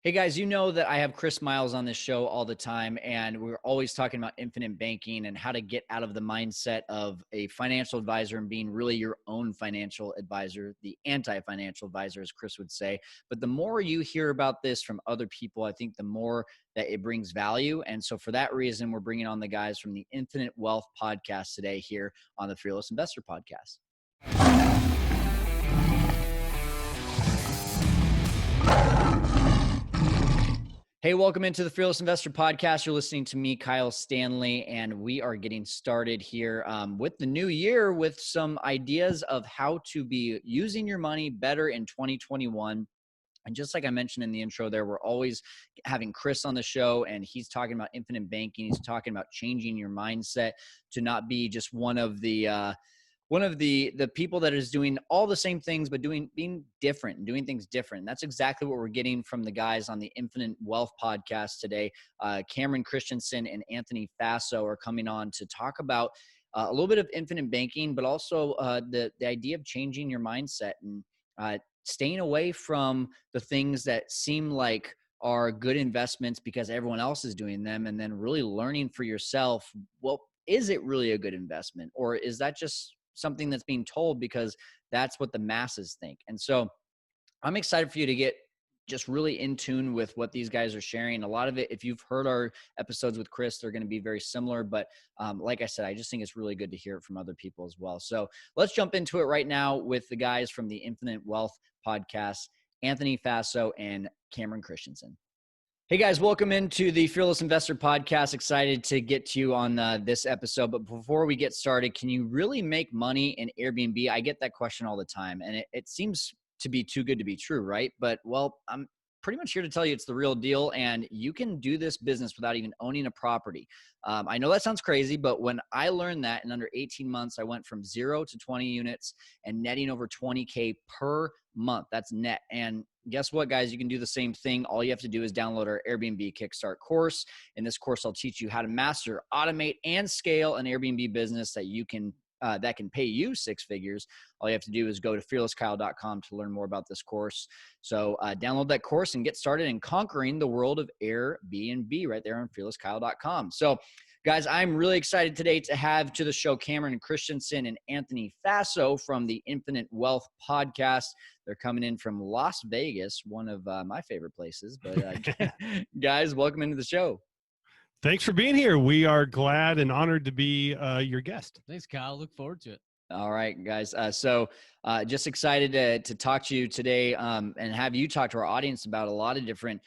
Hey guys, you know that I have Chris Miles on this show all the time, and we're always talking about infinite banking and how to get out of the mindset of a financial advisor and being really your own financial advisor, the anti-financial advisor, as Chris would say. But the more you hear about this from other people, I think the more that it brings value. And so for that reason, we're bringing on the guys from the Infinite Wealth podcast today here on the Fearless Investor podcast. Hey, welcome into the Fearless Investor Podcast. You're listening to me, Kyle Stanley, and we are getting started here with the new year with some ideas of how to be using your money better in 2021. And just like I mentioned in the intro there, we're always having Chris on the show, and he's talking about infinite banking. He's talking about changing your mindset to not be just one of the people that is doing all the same things, but being different and doing things different. And that's exactly what we're getting from the guys on the Infinite Wealth podcast today. Cameron Christensen and Anthony Faso are coming on to talk about a little bit of infinite banking, but also the idea of changing your mindset and staying away from the things that seem like are good investments because everyone else is doing them, and then really learning for yourself, well, is it really a good investment, or is that just something that's being told because that's what the masses think? And so I'm excited for you to get just really in tune with what these guys are sharing. A lot of it, if you've heard our episodes with Chris, they're going to be very similar. But like I said, I just think it's really good to hear it from other people as well. So let's jump into it right now with the guys from the Infinite Wealth podcast, Anthony Faso and Cameron Christensen. Hey guys, welcome into the Fearless Investor Podcast. Excited to get to you on this episode. But before we get started, can you really make money in Airbnb? I get that question all the time, and it seems to be too good to be true, right? But well, I'm pretty much here to tell you it's the real deal, and you can do this business without even owning a property. I know that sounds crazy, but when I learned that in under 18 months, I went from 0 to 20 units and netting over 20K per month. That's net. And guess what, guys? You can do the same thing. All you have to do is download our Airbnb Kickstart course. In this course, I'll teach you how to master, automate, and scale an Airbnb business that can pay you six figures. All you have to do is go to fearlesskyle.com to learn more about this course. So download that course and get started in conquering the world of Airbnb right there on fearlesskyle.com. So guys, I'm really excited today to have to the show Cameron Christensen and Anthony Faso from the Infinite Wealth podcast. They're coming in from Las Vegas, one of my favorite places. But guys, welcome into the show. Thanks for being here. We are glad and honored to be your guest. Thanks, Kyle. Look forward to it. All right, guys. So just excited to talk to you today and have you talk to our audience about a lot of different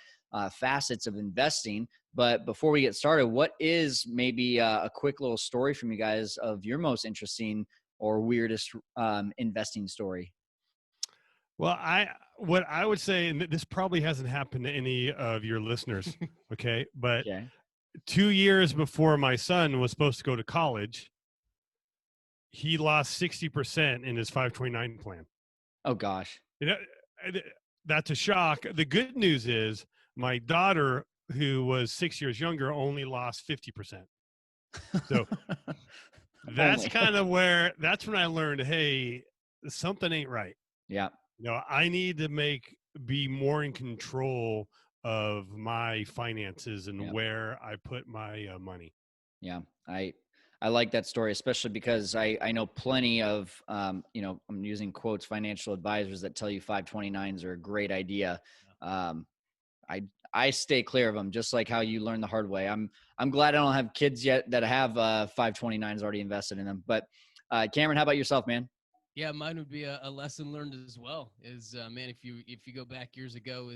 facets of investing. But before we get started, what is maybe a quick little story from you guys of your most interesting or weirdest investing story? Well, what I would say, and this probably hasn't happened to any of your listeners, okay? But 2 years before my son was supposed to go to college, he lost 60% in his 529 plan. Oh, gosh. You know, that's a shock. The good news is my daughter, who was 6 years younger, only lost 50%. So that's kind of that's when I learned, hey, something ain't right. Yeah. You know, I need to be more in control of my finances and where I put my money. Yeah. I like that story, especially because I know plenty of, I'm using quotes, financial advisors that tell you 529s are a great idea. I stay clear of them, just like how you learned the hard way. I'm glad I don't have kids yet that have 529s already invested in them. But Cameron, how about yourself, man? Yeah, mine would be a lesson learned as well. Man, if you go back years ago,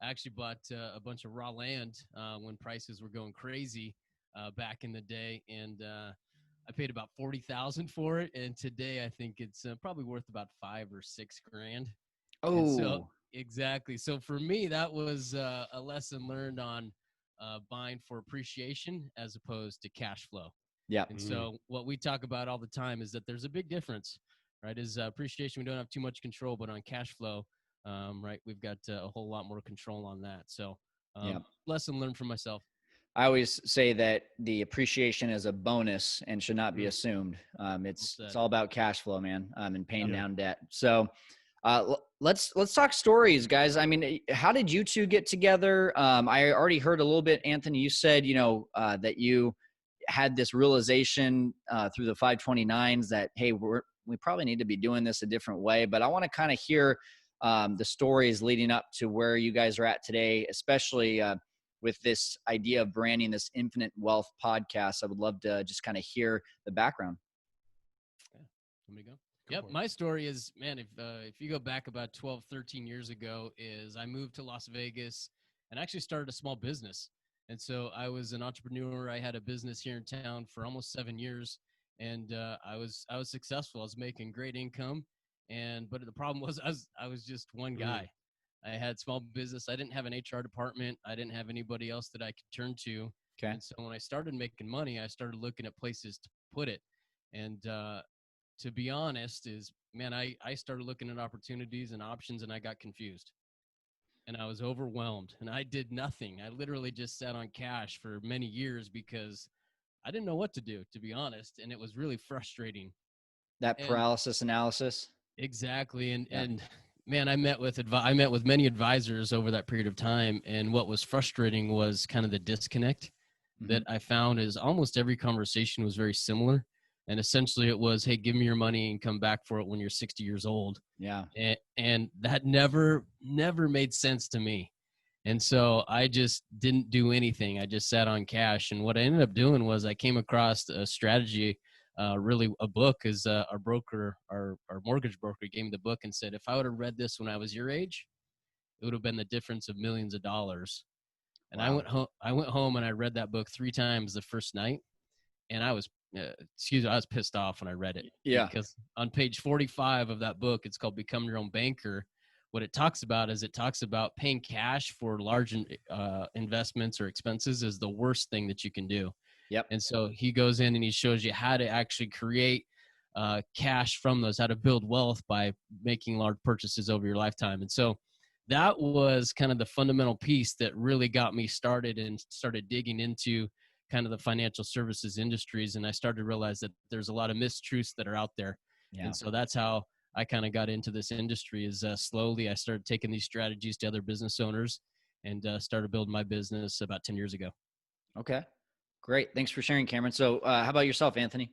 I actually bought a bunch of raw land when prices were going crazy back in the day, and I paid about $40,000 for it. And today, I think it's probably worth about $5 or $6 grand. Oh, so, exactly. So for me, that was a lesson learned on buying for appreciation as opposed to cash flow. Yeah. And so what we talk about all the time is that there's a big difference, right? Is appreciation, we don't have too much control, but on cash flow, right, we've got a whole lot more control on that. So lesson learned from myself. I always say that the appreciation is a bonus and should not be assumed. It's all about cash flow, man, and paying down debt. So Let's talk stories, guys. I mean, how did you two get together? I already heard a little bit, Anthony. You said, that you had this realization through the 529s that, hey, we probably need to be doing this a different way. But I want to kind of hear the stories leading up to where you guys are at today, especially with this idea of branding this Infinite Wealth podcast. I would love to just kind of hear the background. Yeah. Let me go. Yep. My story is, man, if you go back about 12, 13 years ago, is I moved to Las Vegas and actually started a small business. And so I was an entrepreneur. I had a business here in town for almost 7 years, and I was successful. I was making great income, but the problem was I was just one guy. I had small business. I didn't have an HR department. I didn't have anybody else that I could turn to. Okay. And so when I started making money, I started looking at places to put it. And to be honest, I started looking at opportunities and options, and I got confused. And I was overwhelmed, and I did nothing. I literally just sat on cash for many years because I didn't know what to do, to be honest. And it was really frustrating. That paralysis analysis. Exactly. And man, I met with many advisors over that period of time. And what was frustrating was kind of the disconnect that I found is almost every conversation was very similar. And essentially it was, hey, give me your money and come back for it when you're 60 years old. Yeah. And that never made sense to me. And so I just didn't do anything. I just sat on cash. And what I ended up doing was I came across a strategy, really a book, is our mortgage broker gave me the book and said, if I would have read this when I was your age, it would have been the difference of millions of dollars. And wow. I went home and I read that book 3 times the first night. And I was pissed off when I read it. Yeah. Because on page 45 of that book, it's called Become Your Own Banker. What it talks about paying cash for large investments or expenses is the worst thing that you can do. Yep. And so he goes in and he shows you how to actually create cash from those, how to build wealth by making large purchases over your lifetime. And so that was kind of the fundamental piece that really got me started and started digging into kind of the financial services industries. And I started to realize that there's a lot of mistruths that are out there. Yeah. And so that's how I kind of got into this industry. Is slowly I started taking these strategies to other business owners and started building my business about 10 years ago. Okay, great. Thanks for sharing, Cameron. So how about yourself, Anthony?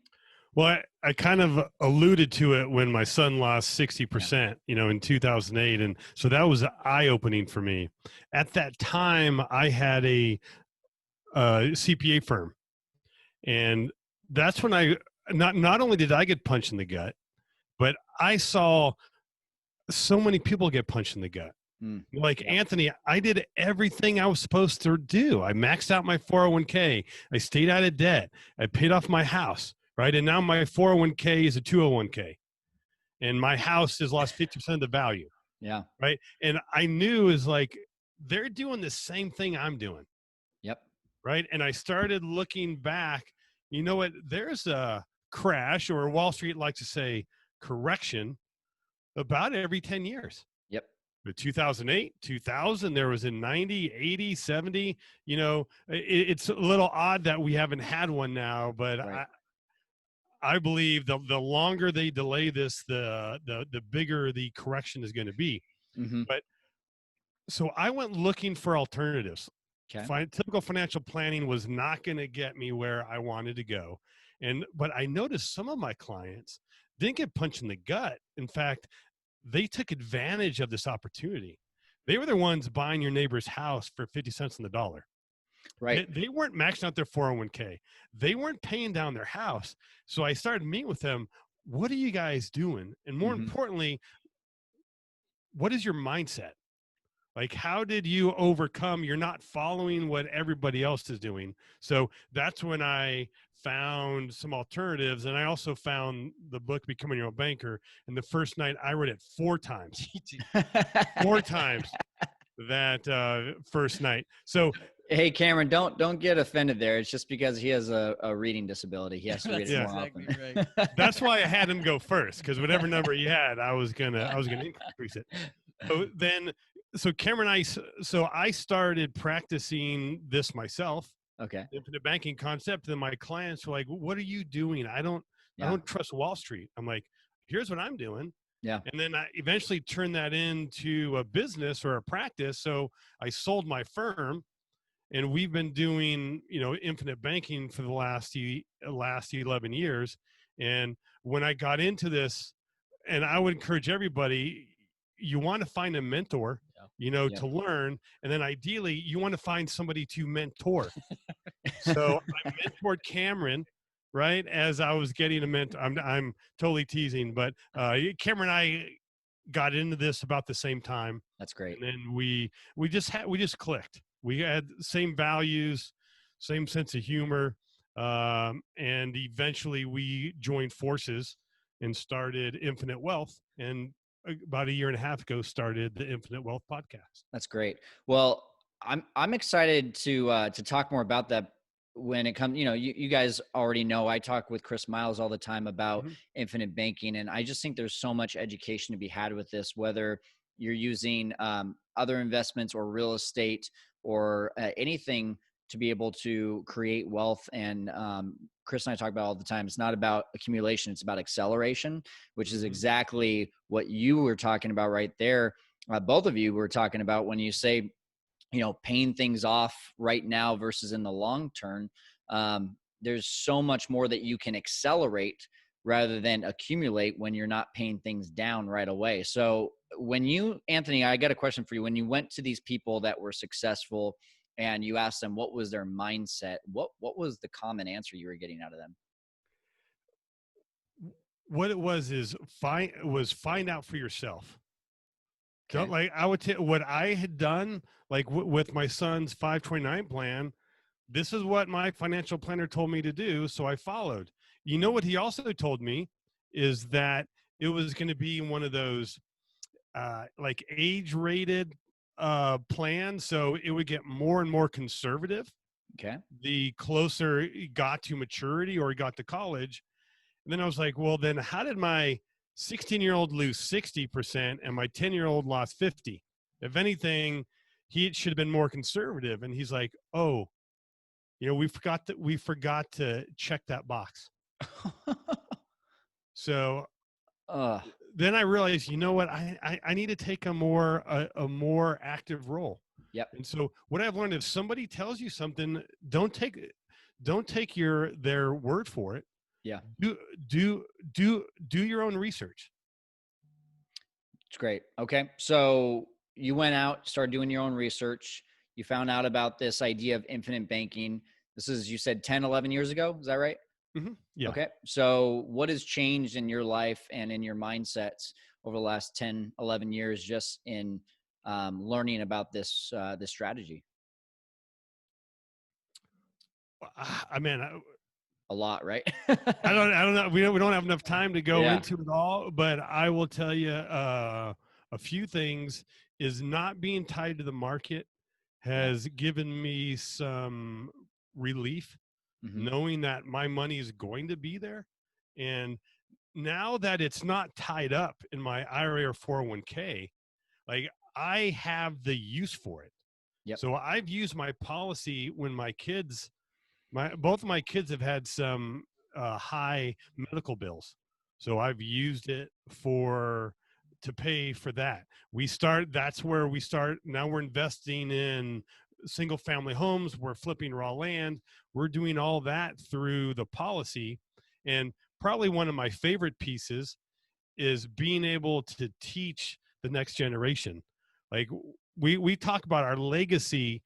Well, I kind of alluded to it when my son lost 60%, in 2008. And so that was eye-opening for me. At that time, I had a CPA firm. And that's when I not only did I get punched in the gut, but I saw so many people get punched in the gut. Like Anthony, I did everything I was supposed to do. I maxed out my 401k. I stayed out of debt. I paid off my house, right? And now my 401k is a 201k. And my house has lost 50% of the value. Yeah. Right. And I knew is like, they're doing the same thing I'm doing. Yep. Right. And I started looking back, you know what, there's a crash, or Wall Street likes to say correction, about every 10 years. Yep. But 2008, 2000, there was in 90, 80, 70, it's a little odd that we haven't had one now, but right. I believe the longer they delay this, the bigger the correction is going to be. But so I went looking for alternatives. Okay. Typical financial planning was not going to get me where I wanted to go. But I noticed some of my clients didn't get punched in the gut. In fact, they took advantage of this opportunity. They were the ones buying your neighbor's house for 50 cents on the dollar. Right. They weren't maxing out their 401k. They weren't paying down their house. So I started meeting with them. What are you guys doing? And more importantly, what is your mindset? Like, how did you overcome? You're not following what everybody else is doing. So that's when I found some alternatives. And I also found the book, Becoming Your Own Banker. And the first night I read it 4 times, 4 times that first night. So, hey, Cameron, don't get offended there. It's just because he has a reading disability. He has to read it more often. Right. That's why I had him go first, because whatever number he had, I was gonna increase it. So Cameron, I started practicing this myself. Okay. Infinite banking concept. And my clients were like, "What are you doing? I don't trust Wall Street." I'm like, "Here's what I'm doing. Yeah. And then I eventually turned that into a business or a practice. So I sold my firm, and we've been doing, infinite banking for the last 11 years. And when I got into this, and I would encourage everybody, you want to find a mentor, Yeah. to learn. And then ideally you want to find somebody to mentor. So I mentored Cameron, right? As I was getting a mentor. I'm totally teasing, but Cameron and I got into this about the same time. That's great. And then we just clicked. We had same values, same sense of humor, and eventually we joined forces and started Infinite Wealth. And about a year and a half ago, started the Infinite Wealth podcast. That's great. Well, I'm excited to talk more about that when it comes. You guys already know I talk with Chris Miles all the time about infinite banking, and I just think there's so much education to be had with this. Whether you're using other investments or real estate or anything to be able to create wealth, and Chris and I talk about all the time. It's not about accumulation; it's about acceleration, which is exactly what you were talking about right there. Both of you were talking about when you say, paying things off right now versus in the long term. There's so much more that you can accelerate rather than accumulate when you're not paying things down right away. So Anthony, I got a question for you. When you went to these people that were successful and you asked them what was their mindset, what was the common answer you were getting out of them? What it was is find out for yourself. Okay. Don't, like I would tell what I had done, like with my son's 529 plan. This is what my financial planner told me to do, so I followed. You know what he also told me is that it was going to be one of those like age rated plans, so it would get more and more conservative. Okay. The closer he got to maturity or he got to college. And then I was like, well, then how did my 16-year-old lose 60% and my 10-year-old lost 50? If anything, he should have been more conservative. And he's like, oh, we forgot to check that box. So then I realized, you know what, I need to take a more active role. Yep. And so what I've learned, if somebody tells you something, don't take their word for it. Yeah. Do your own research. It's great. Okay. So you went out, started doing your own research. You found out about this idea of infinite banking. This is, you said 10, 11 years ago. Is that right? Yeah. Okay. So what has changed in your life and in your mindsets over the last 10, 11 years, just in learning about this strategy? I mean, a lot, right? I don't know. We don't have enough time to go into it all, but I will tell you a few things. Is not being tied to the market has given me some relief, knowing that my money is going to be there. And now that it's not tied up in my IRA or 401k, like I have the use for it. Yep. So I've used my policy when both of my kids have had some high medical bills. So I've used it to pay for that. That's where we start. Now we're investing in single family homes. We're flipping raw land. We're doing all that through the policy. And probably one of my favorite pieces is being able to teach the next generation. Like we talk about our legacy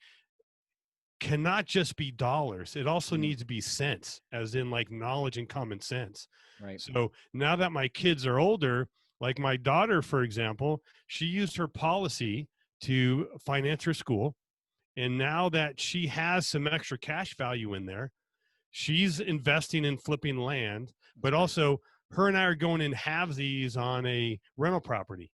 cannot just be dollars. It also needs to be sense, as in like knowledge and common sense. Right. So now that my kids are older, like my daughter, for example, she used her policy to finance her school. And now that she has some extra cash value in there, she's investing in flipping land, but also her and I are going in halvesies on a rental property.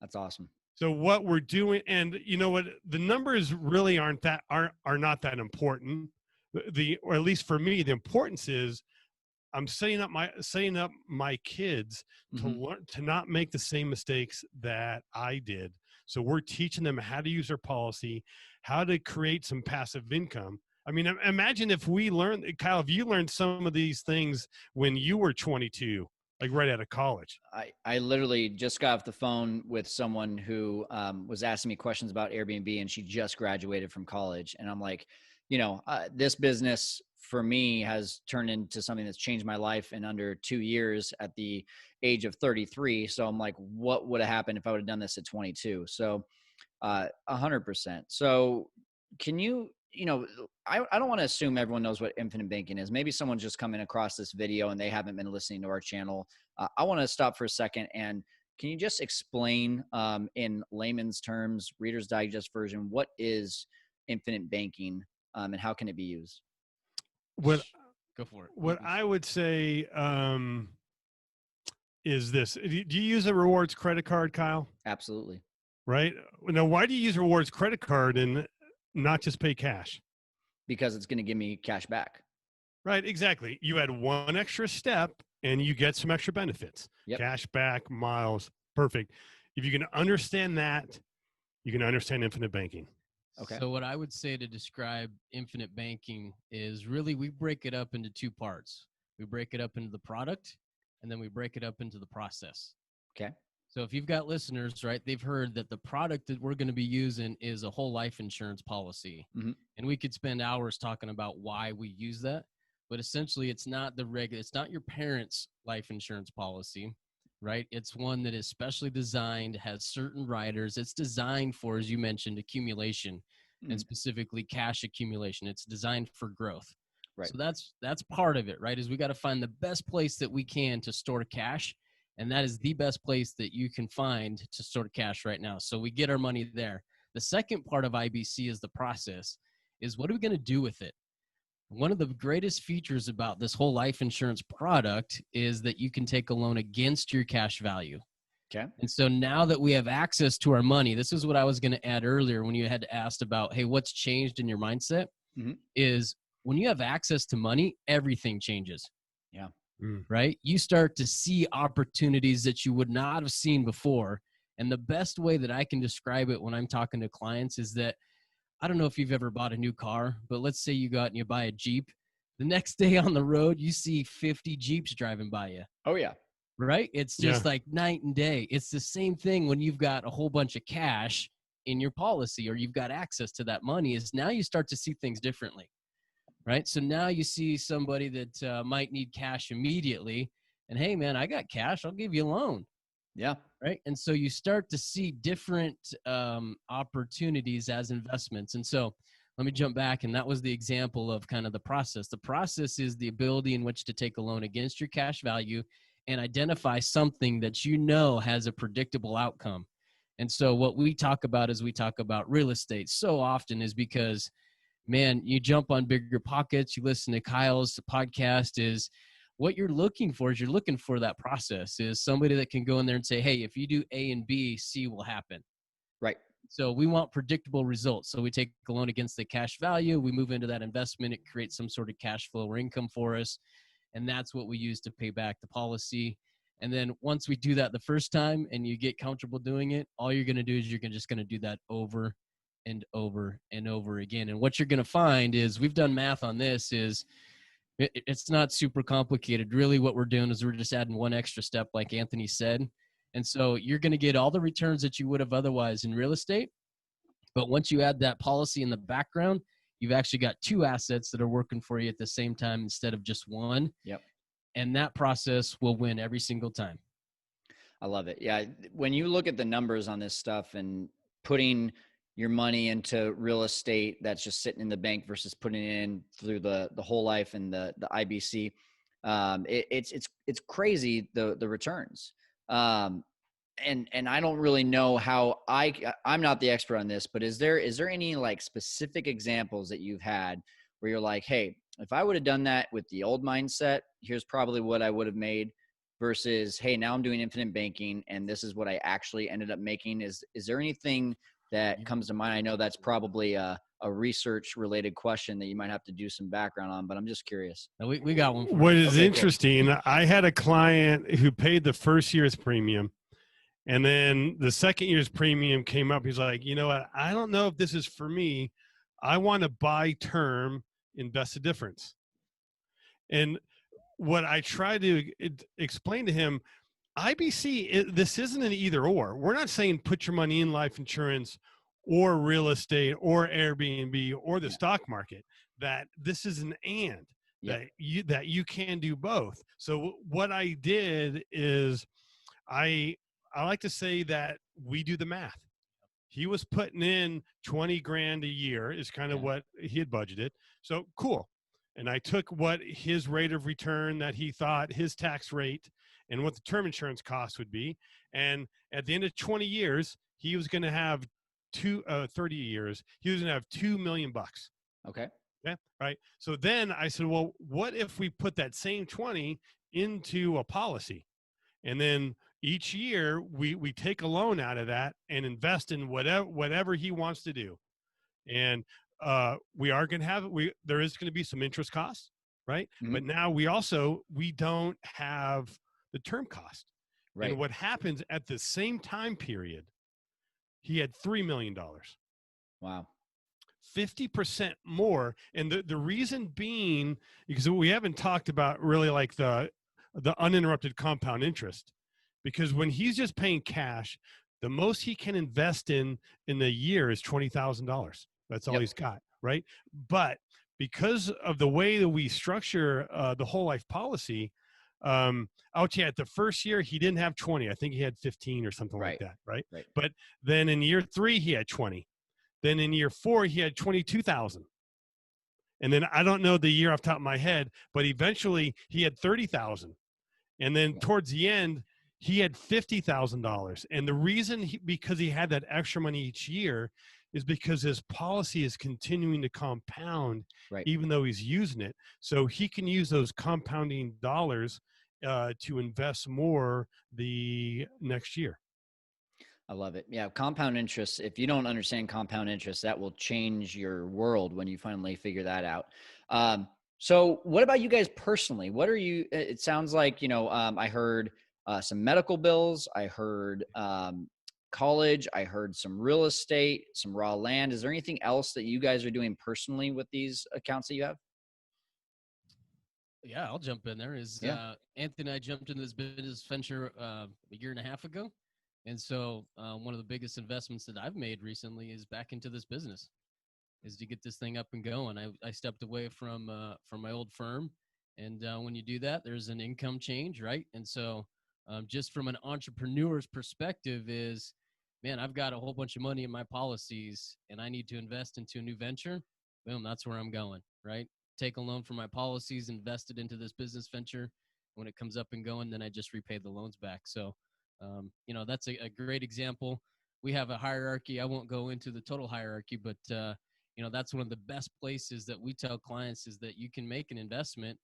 That's awesome. So what we're doing, and you know what, the numbers really are not that important. Or at least for me, the importance is I'm setting up my kids to learn to not make the same mistakes that I did. So we're teaching them how to use their policy, how to create some passive income. I mean, imagine if we learned, Kyle, if you learned some of these things when you were 22 like right out of college. I literally just got off the phone with someone who was asking me questions about Airbnb, and she just graduated from college. And I'm like, this business for me has turned into something that's changed my life in under 2 years at the age of 33. So I'm like, what would have happened if I would have done this at 22? So 100%. So can you, I don't want to assume everyone knows what infinite banking is. Maybe someone's just coming across this video and they haven't been listening to our channel. I want to stop for a second, and can you just explain in layman's terms, Reader's Digest version, what is infinite banking and how can it be used? What Go for it. What I would say is this: do you use a rewards credit card, Kyle? Absolutely. Right now, why do you use a rewards credit card and not just pay cash? Because it's going to give me cash back. Right, exactly. You add one extra step and you get some extra benefits. Yep. Cash back, miles, perfect. If you can understand that, you can understand infinite banking. Okay. So what I would say to describe infinite banking is really we break it up into two parts. We break it up into the product, and then we break it up into the process. Okay. So if you've got listeners, right, they've heard that the product that we're going to be using is a whole life insurance policy. Mm-hmm. And we could spend hours talking about why we use that. But essentially, it's not it's not your parents' life insurance policy, right? It's one that is specially designed, has certain riders. It's designed for, as you mentioned, accumulation and specifically cash accumulation. It's designed for growth. Right. So that's part of it, right? Is we got to find the best place that we can to store cash. And that is the best place that you can find to store cash right now. So we get our money there. The second part of IBC is the process, is what are we going to do with it? One of the greatest features about this whole life insurance product is that you can take a loan against your cash value. Okay. And so now that we have access to our money, this is what I was going to add earlier when you had asked about, hey, what's changed in your mindset? Is when you have access to money, everything changes. Yeah. Right? You start to see opportunities that you would not have seen before. And the best way that I can describe it when I'm talking to clients is that, I don't know if you've ever bought a new car, but let's say you go out and you buy a Jeep. The next day on the road, you see 50 Jeeps driving by you. Oh, yeah. Right? It's just like night and day. It's the same thing when you've got a whole bunch of cash in your policy or you've got access to that money, is now you start to see things differently. Right? So now you see somebody that might need cash immediately, and hey, man, I got cash. I'll give you a loan. Yeah. Right? And so you start to see different opportunities as investments. And so let me jump back, and that was the example of kind of the process. The process is the ability in which to take a loan against your cash value and identify something that you know has a predictable outcome. And so what we talk about as we talk about real estate so often is because, man, you jump on Bigger Pockets, you listen to Kyle's podcast, is what you're looking for is you're looking for that process, is somebody that can go in there and say, hey, if you do A and B, C will happen. Right. So we want predictable results. So we take a loan against the cash value, we move into that investment, it creates some sort of cash flow or income for us. And that's what we use to pay back the policy. And then once we do that the first time and you get comfortable doing it, all you're going to do is you're just going to do that over and over and over again. And what you're going to find is, we've done math on this, is it's not super complicated. Really what we're doing is we're just adding one extra step, like Anthony said. And so you're going to get all the returns that you would have otherwise in real estate. But once you add that policy in the background, you've actually got two assets that are working for you at the same time instead of just one. Yep. And that process will win every single time. I love it. Yeah. When you look at the numbers on this stuff and putting your money into real estate that's just sitting in the bank versus putting it in through the whole life and the IBC, it's crazy, the returns. And I don't really know how I'm not the expert on this, but is there any like specific examples that you've had where you're like, hey, if I would have done that with the old mindset, here's probably what I would have made, versus, hey, now I'm doing infinite banking and this is what I actually ended up making? Is there anything that comes to mind? I know that's probably a research related question that you might have to do some background on, but I'm just curious. We got one. What is interesting, cool. I had a client who paid the first year's premium, and then the second year's premium came up. He's like, you know what? I don't know if this is for me. I want to buy term, invest a difference. And what I try to explain to him, IBC, this isn't an either or. We're not saying put your money in life insurance or real estate or Airbnb or the stock market. That this is an and that you can do both. So what I did is I like to say that we do the math. He was putting in 20 grand a year is kind of what he had budgeted. So cool. And I took what his rate of return that he thought his tax rate and what the term insurance cost would be. And at the end of 20 years, he was going to have 30 years. He was going to have $2 million. Okay. Yeah. Right. So then I said, well, what if we put that same 20 into a policy? And then each year we take a loan out of that and invest in whatever he wants to do. And we are going to have, there is going to be some interest costs, right? Mm-hmm. But now we don't have the term cost. Right. And what happens at the same time period, he had $3 million. Wow. 50% more. And the reason being, because we haven't talked about really like the uninterrupted compound interest, because when he's just paying cash, the most he can invest in a year is $20,000. That's all he's got, right? But because of the way that we structure the whole life policy, at the first year he didn't have 20. I think he had 15 or something like that, right? But then in year 3 he had 20. Then in year 4 he had 22,000. And then I don't know the year off the top of my head, but eventually he had 30,000. And then towards the end, he had $50,000. And the reason because he had that extra money each year is because his policy is continuing to compound, even though he's using it. So he can use those compounding dollars to invest more the next year. I love it. Yeah. Compound interest. If you don't understand compound interest, that will change your world when you finally figure that out. So what about you guys personally? What are you, it sounds like, I heard some medical bills. I heard college. I heard some real estate, some raw land. Is there anything else that you guys are doing personally with these accounts that you have? Yeah, I'll jump in there. Anthony and I jumped into this business venture a year and a half ago. And so one of the biggest investments that I've made recently is back into this business, is to get this thing up and going. I stepped away from my old firm. And when you do that, there's an income change, right? And so just from an entrepreneur's perspective is, man, I've got a whole bunch of money in my policies and I need to invest into a new venture. Boom, that's where I'm going, right? Take a loan for my policies, invest it into this business venture. When it comes up and going, then I just repay the loans back. So, that's a great example. We have a hierarchy. I won't go into the total hierarchy, but, that's one of the best places that we tell clients is that you can make an investment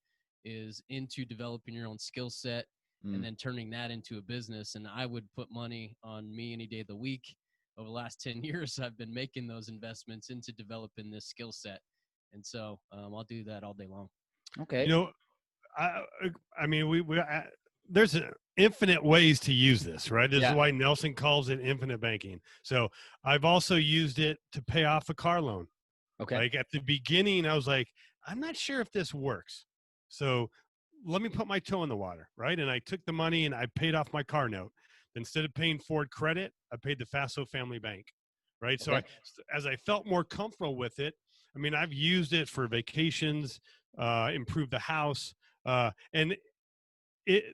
is into developing your own skill set and then turning that into a business. And I would put money on me any day of the week. Over the last 10 years, I've been making those investments into developing this skill set. And so I'll do that all day long. Okay. I mean, there's infinite ways to use this, right? This is why Nelson calls it infinite banking. So I've also used it to pay off a car loan. Okay. Like at the beginning, I was like, I'm not sure if this works. So let me put my toe in the water, right? And I took the money and I paid off my car note. Instead of paying Ford Credit, I paid the Faso Family Bank, right? Okay. So as I felt more comfortable with it, I mean, I've used it for vacations, improve the house, and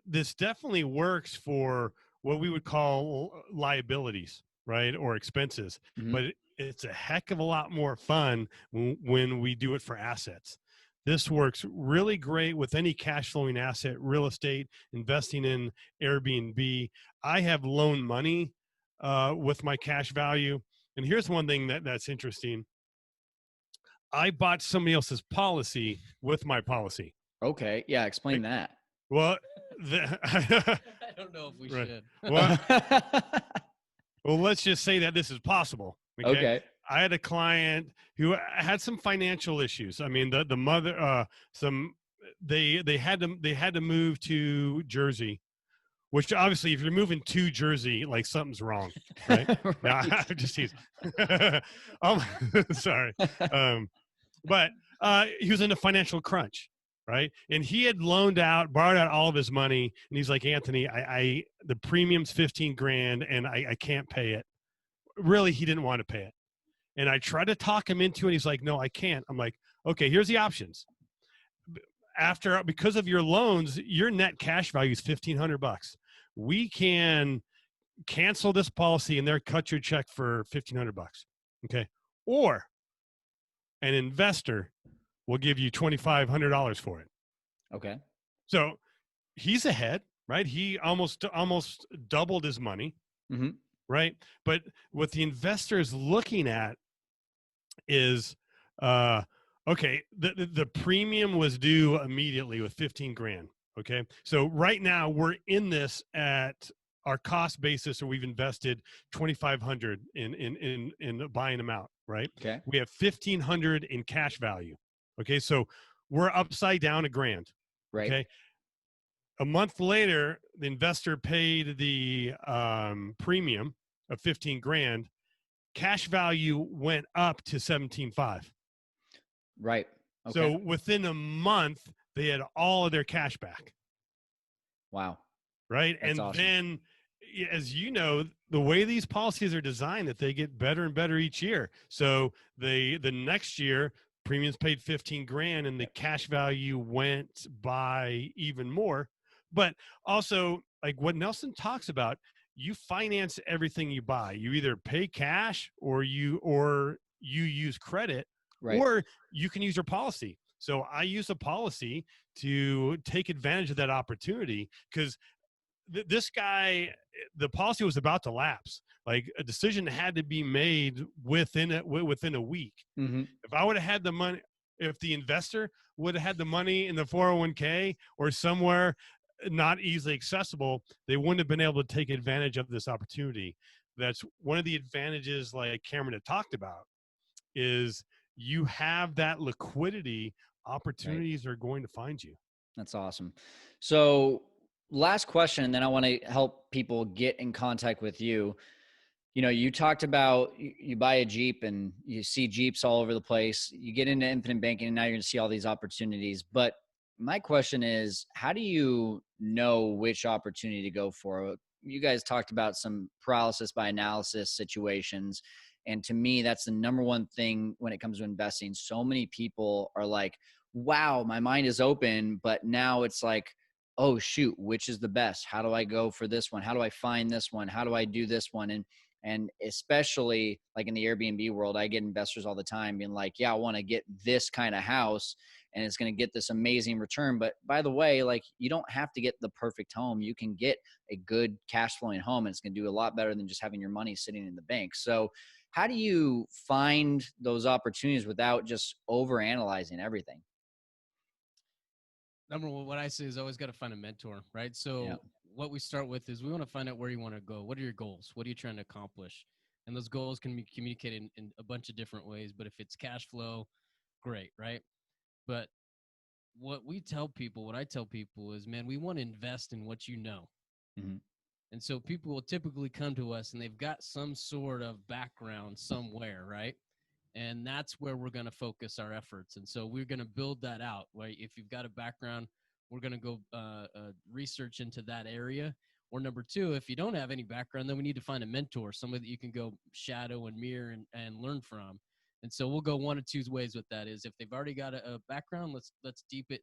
this definitely works for what we would call liabilities, right, or expenses. Mm-hmm. But it's a heck of a lot more fun when we do it for assets. This works really great with any cash flowing asset, real estate, investing in Airbnb. I have loaned money with my cash value. And here's one thing that's interesting. I bought somebody else's policy with my policy. Okay. Yeah. Explain that. Well, I don't know if we should. Well, let's just say that this is possible. Okay. I had a client who had some financial issues. I mean, the mother, they had to move to Jersey, which obviously, if you're moving to Jersey, like something's wrong, right? Right. No, I'm just teasing. Sorry, but he was in a financial crunch. right? And he had borrowed out all of his money. And he's like, Anthony, the premium's 15 grand and I can't pay it. Really, he didn't want to pay it. And I tried to talk him into it. He's like, no, I can't. I'm like, okay, here's the options. Because of your loans, your net cash value is $1,500. We can cancel this policy and they'll cut your check for $1,500. Okay. Or an investor will give you $2,500 for it. Okay. So he's ahead, right? He almost doubled his money, right? But what the investor is looking at is, okay, the premium was due immediately with 15 grand. Okay. So right now we're in this at our cost basis, or we've invested 2,500 in buying them out, right? Okay. We have 1,500 in cash value. Okay. So we're upside down $1,000. Right. Okay. A month later, the investor paid the premium of 15 grand. Cash value went up to 17.5. Right. Okay. So within a month, they had all of their cash back. Wow. Right. That's and awesome. Then, as you know, the way these policies are designed, that they get better and better each year. So the next year, premiums paid 15 grand and the cash value went by even more. But also, like what Nelson talks about, you finance everything you buy. You either pay cash or you use credit, right. Or you can use your policy. So I use a policy to take advantage of that opportunity, because this guy, the policy was about to lapse. Like a decision had to be made within a week. If I would have had the money, if the investor would have had the money in the 401k or somewhere not easily accessible, they wouldn't have been able to take advantage of this opportunity. That's one of the advantages, like Cameron had talked about, is you have that liquidity. Opportunities are going to find you. That's awesome. So last question, and then I want to help people get in contact with you. You know, you talked about you buy a Jeep and you see Jeeps all over the place. You get into infinite banking and now you're going to see all these opportunities. But my question is, how do you know which opportunity to go for? You guys talked about some paralysis by analysis situations. And to me, that's the number one thing when it comes to investing. So many people are like, wow, my mind is open, but now it's like, oh shoot, which is the best? How do I go for this one? How do I find this one? How do I do this one? And especially like in the Airbnb world, I get investors all the time being like, yeah, I want to get this kind of house and it's going to get this amazing return. But by the way, like you don't have to get the perfect home. You can get a good cash flowing home and it's going to do a lot better than just having your money sitting in the bank. So how do you find those opportunities without just over analyzing everything? Number one, what I say is always got to find a mentor, right? So what we start with is we want to find out where you want to go. What are your goals? What are you trying to accomplish? And those goals can be communicated in a bunch of different ways. But if it's cash flow, great, right? But what I tell people is, man, we want to invest in what you know. And so people will typically come to us and they've got some sort of background somewhere, right? And that's where we're going to focus our efforts. And so we're going to build that out, right? If you've got a background, we're going to go research into that area. Or number two, if you don't have any background, then we need to find a mentor, somebody that you can go shadow and mirror and learn from. And so we'll go one of two ways with that. Is if they've already got a background, let's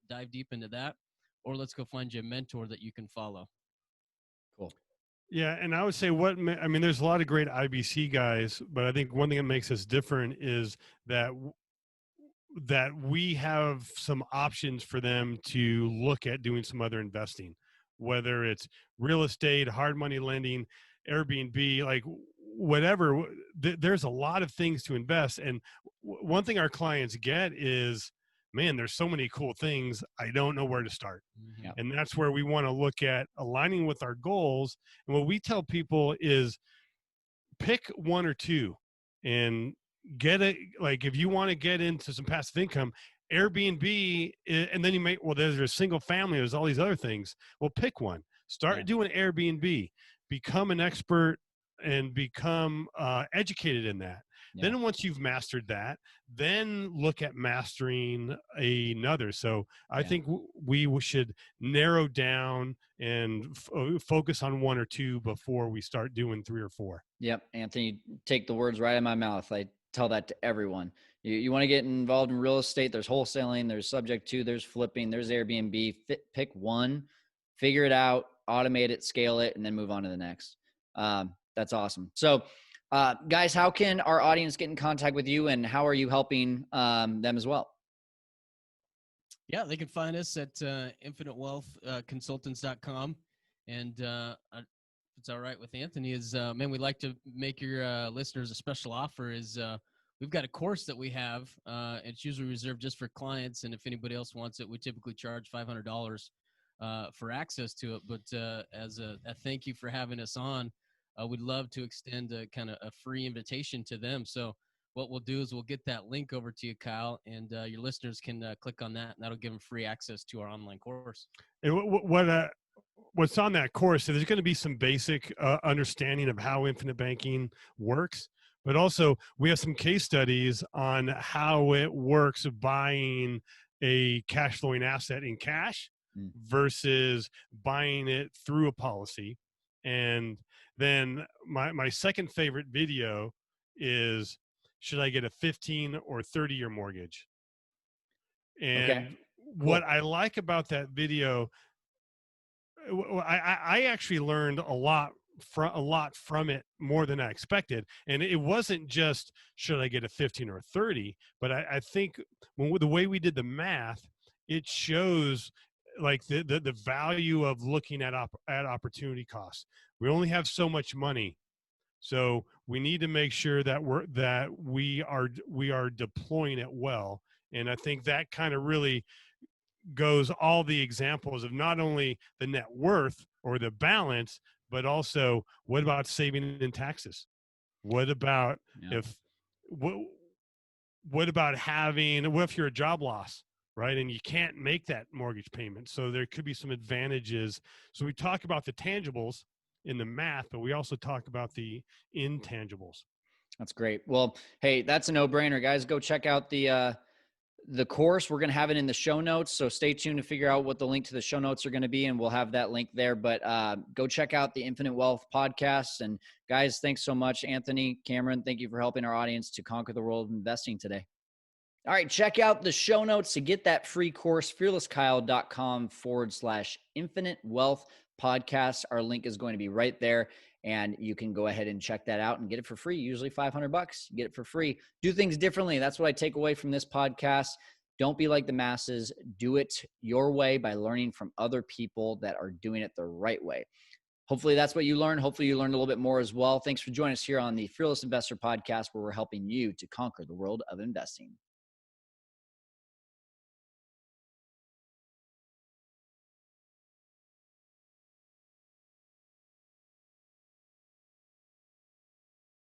dive deep into that, or let's go find you a mentor that you can follow. Cool. Yeah, and I would say there's a lot of great IBC guys, but I think one thing that makes us different is that we have some options for them to look at doing some other investing, whether it's real estate, hard money lending, Airbnb, like whatever. There's a lot of things to invest. And one thing our clients get is, man, there's so many cool things. I don't know where to start. Yeah. And that's where we want to look at aligning with our goals. And what we tell people is pick one or two and get it. Like if you want to get into some passive income, Airbnb, and then there's a single family, there's all these other things. Well, pick one, start doing Airbnb, become an expert and become educated in that. Yeah. Then once you've mastered that, then look at mastering another. So I think we should narrow down and focus on one or two before we start doing 3 or 4. Yep. Anthony, take the words right out of my mouth. I tell that to everyone. You want to get involved in real estate. There's wholesaling, there's subject to, there's flipping, there's Airbnb. Pick one, figure it out, automate it, scale it, and then move on to the next. That's awesome. So, guys, how can our audience get in contact with you, and how are you helping them as well? Yeah, they can find us at infinitewealthconsultants.com. And if it's all right with Anthony, is man, we'd like to make your listeners a special offer. Is we've got a course that we have. It's usually reserved just for clients, and if anybody else wants it, we typically charge $500 for access to it. But as a thank you for having us on, we'd love to extend a kind of a free invitation to them. So what we'll do is we'll get that link over to you, Kyle, and your listeners can click on that, and that'll give them free access to our online course. And what's on that course, so there's going to be some basic understanding of how infinite banking works, but also we have some case studies on how it works buying a cash flowing asset in cash versus buying it through a policy. And then my second favorite video is, should I get a 15 or 30-year mortgage? And what I like about that video, I actually learned a lot from it, more than I expected. And it wasn't just, should I get a 15 or a 30, but I think the way we did the math, it shows like the value of looking at opportunity costs. We only have so much money, so we need to make sure that we are deploying it well. And I think that kind of really goes all the examples of not only the net worth or the balance, but also what about saving in taxes? What about what about what if you're a job loss, right? And you can't make that mortgage payment. So there could be some advantages. So we talk about the tangibles in the math, but we also talk about the intangibles. That's great. Well, hey, that's a no-brainer, guys. Go check out the course. We're going to have it in the show notes, so stay tuned to figure out what the link to the show notes are going to be, and we'll have that link there. But go check out the Infinite Wealth podcast. And guys, thanks so much, Anthony, Cameron. Thank you for helping our audience to conquer the world of investing today. All right, check out the show notes to get that free course, fearlesskyle.com/infinite wealth podcast. Our link is going to be right there, and you can go ahead and check that out and get it for free. Usually $500, get it for free. Do things differently. That's what I take away from this podcast. Don't be like the masses. Do it your way by learning from other people that are doing it the right way. Hopefully that's what you learned. Hopefully you learned a little bit more as well. Thanks for joining us here on the Fearless Investor Podcast, where we're helping you to conquer the world of investing.